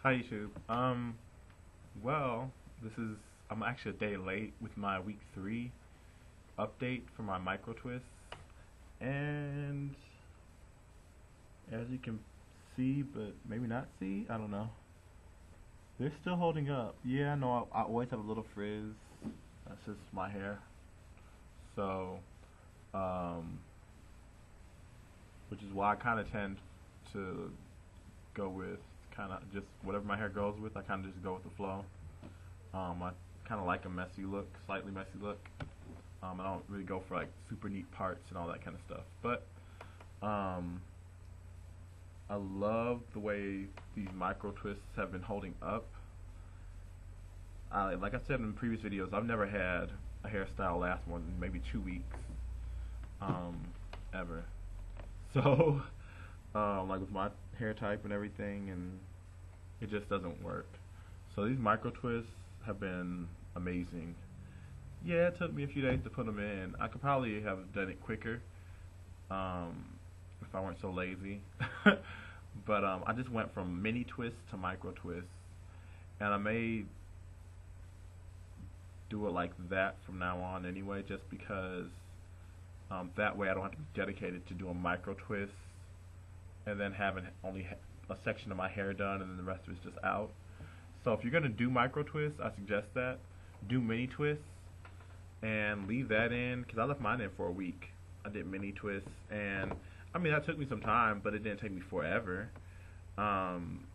Hi YouTube. Well, this is I'm actually a day late with my week 3 update for my micro twists, and as you can see, but maybe not see, I don't know. They're still holding up. Yeah, I know. I always have a little frizz. That's just my hair. So, um, which is why I kind of tend to go with kind of just whatever my hair goes with. I kind of just go with the flow. I kind of like a messy look, slightly messy look. I don't really go for like super neat parts and all that kind of stuff. But um, I love the way these micro twists have been holding up. Like I said in previous videos, I've never had a hairstyle last more than maybe 2 weeks, um, ever. So, like with my hair type and everything, and it just doesn't work. So these micro twists have been amazing. Yeah, it took me a few days to put them in. I could probably have done it quicker, um, if I weren't so lazy. But I just went from mini twists to micro twists, and I may do it like that from now on anyway, just because that way I don't have to be dedicated to doing micro twists and then having only a section of my hair done and then the rest of it's just out. So if you're gonna do micro twists, I suggest that do mini twists and leave that in, because I left mine in for a week. I did mini twists, and I mean that took me some time, but it didn't take me forever. Um,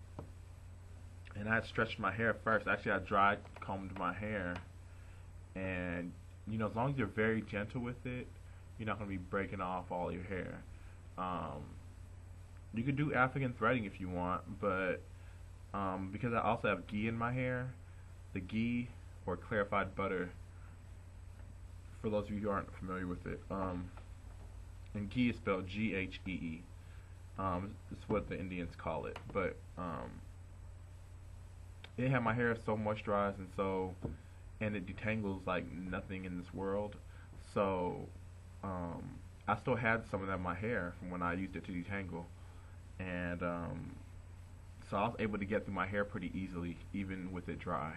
and I had stretched my hair first. Actually, I dry combed my hair, and as long as you're very gentle with it, you're not gonna be breaking off all your hair. Um, you could do African threading if you want, but because I also have ghee in my hair, the ghee or clarified butter, for those of you who aren't familiar with it, and ghee is spelled Ghee. It's what the Indians call it, but it had my hair so moisturized and it detangles like nothing in this world. So I still had some of that in my hair from when I used it to detangle, and so I was able to get through my hair pretty easily, even with it dry,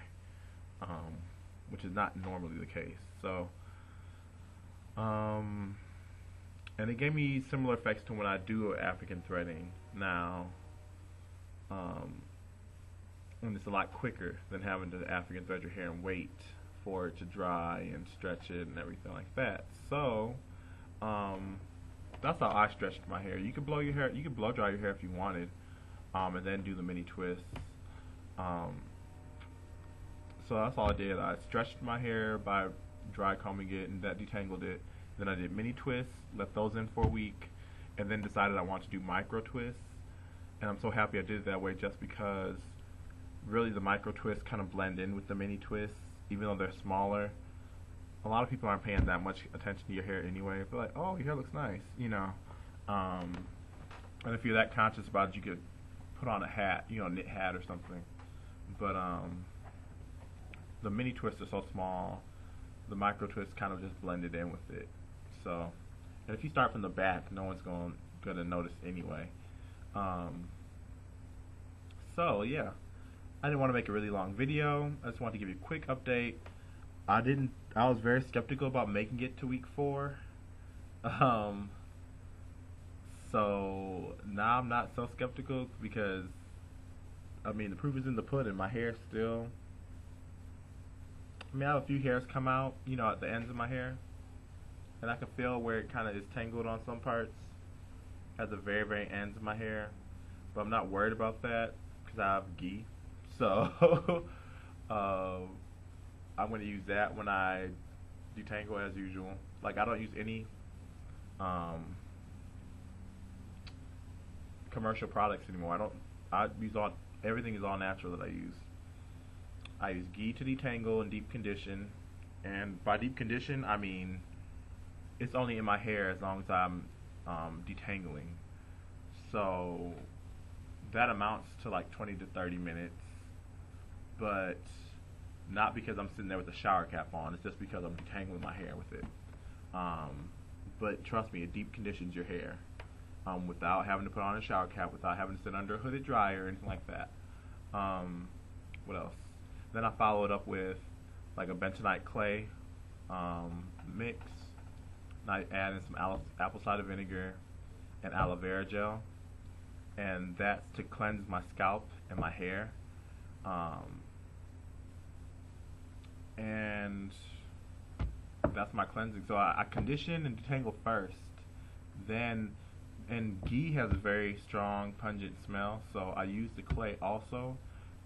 which is not normally the case. So, and it gave me similar effects to when I do African threading now, and it's a lot quicker than having to African thread your hair and wait for it to dry and stretch it and everything like that. So, that's how I stretched my hair. You could blow your hair, you could blow dry your hair if you wanted, and then do the mini twists. Um, so that's all I did. I stretched my hair by dry combing it, and that detangled it. Then I did mini twists, left those in for a week, and then decided I wanted to do micro twists. And I'm so happy I did it that way, just because really the micro twists kind of blend in with the mini twists, even though they're smaller. A lot of people aren't paying that much attention to your hair anyway. They're like, oh, your hair looks nice. And if you're that conscious about it, you could put on a hat, a knit hat or something. But the mini twists are so small, the micro twists kind of just blended in with it. So, and if you start from the back, no one's gonna notice anyway. So yeah, I didn't want to make a really long video. I just wanted to give you a quick update. I was very skeptical about making it to week 4. So now I'm not so skeptical, because I mean the proof is in the pudding. My hair still, I have a few hairs come out, at the ends of my hair, and I can feel where it kind of is tangled on some parts at the very, very ends of my hair. But I'm not worried about that because I have ghee. So I'm going to use that when I detangle as usual. Like, I don't use any commercial products anymore. I use everything is all natural that I use. I use ghee to detangle and deep condition, and by deep condition I mean it's only in my hair as long as I'm detangling. So that amounts to like 20 to 30 minutes, but not because I'm sitting there with the shower cap on. It's just because I'm detangling my hair with it. But trust me, it deep conditions your hair, without having to put on a shower cap, without having to sit under a hooded dryer or anything like that. Um, what else? Then I followed up with like a bentonite clay mix. And I added some apple cider vinegar and aloe vera gel, and that's to cleanse my scalp and my hair. Um, and that's my cleansing. So I condition and detangle first, then, and ghee has a very strong pungent smell, so I use the clay also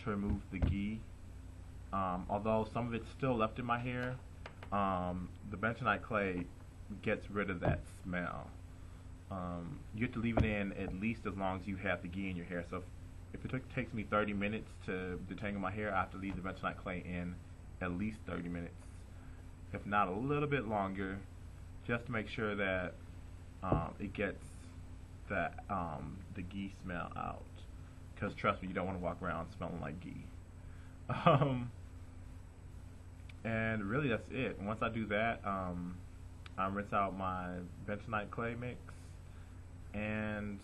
to remove the ghee. Although some of it's still left in my hair, the bentonite clay gets rid of that smell. You have to leave it in at least as long as you have the ghee in your hair. So if it takes me 30 minutes to detangle my hair, I have to leave the bentonite clay in at least 30 minutes, if not a little bit longer, just to make sure that it gets that the ghee smell out. Because trust me, you don't want to walk around smelling like ghee. And really, that's it. Once I do that, I rinse out my bentonite clay mix, and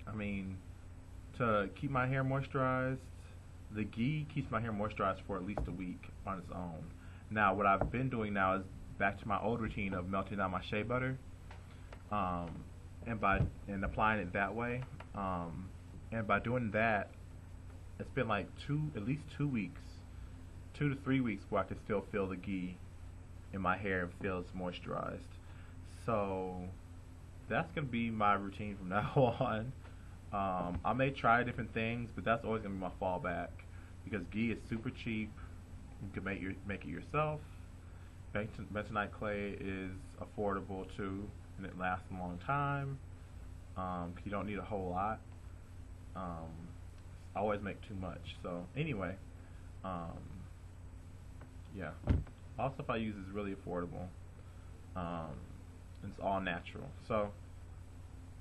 I mean, to keep my hair moisturized, the ghee keeps my hair moisturized for at least a week on its own. Now, what I've been doing now is back to my old routine of melting down my shea butter, and applying it that way. And by doing that, it's been like at least 2 weeks, 2 to 3 weeks, where I can still feel the ghee in my hair and feel it's moisturized. So that's gonna be my routine from now on. I may try different things, but that's always gonna be my fallback because ghee is super cheap. You can make it yourself. Bentonite clay is affordable too, and it lasts a long time. You don't need a whole lot. I always make too much. So anyway, yeah. All stuff I use is really affordable. It's all natural. So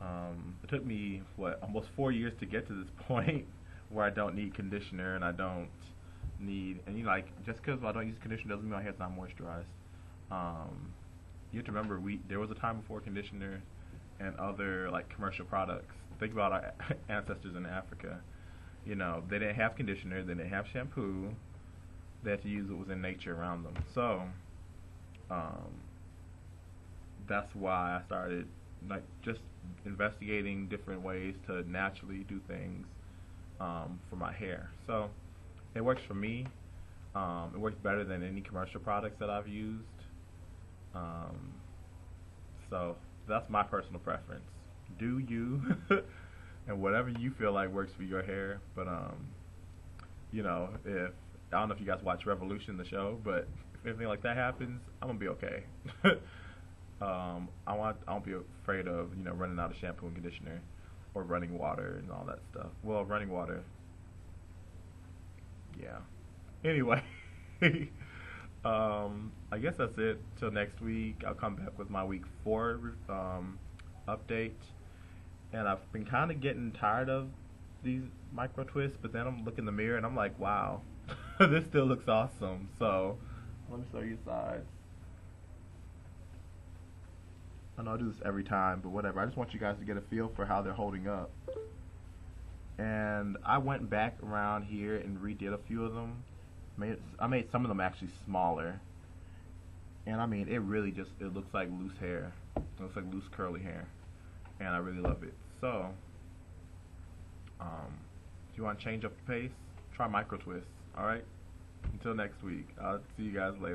it took me almost 4 years to get to this point where I don't need conditioner and I don't need, and like, just because I don't use conditioner doesn't mean my hair's not moisturized. You have to remember, there was a time before conditioner and other like commercial products. Think about our ancestors in Africa. You know, they didn't have conditioner, they didn't have shampoo. They had to use what was in nature around them. So that's why I started like just investigating different ways to naturally do things for my hair. So it works for me. It works better than any commercial products that I've used. So that's my personal preference. Do you and whatever you feel like works for your hair. But you know, if I don't know if you guys watch Revolution, the show, but if anything like that happens, I'm gonna be okay. I won't be afraid of running out of shampoo and conditioner, or running water and all that stuff. Well, running water, yeah. Anyway, I guess that's it. Till next week, I'll come back with my week 4 update. And I've been kind of getting tired of these micro twists, but then I'm looking in the mirror and I'm like, wow, this still looks awesome. So let me show you sides. I know I do this every time, but whatever. I just want you guys to get a feel for how they're holding up. And I went back around here and redid a few of them. I made some of them actually smaller. And I mean, it really it looks like loose hair. It looks like loose curly hair. And I really love it. So, if you want to change up the pace, try micro twists. Alright? Until next week. I'll see you guys later.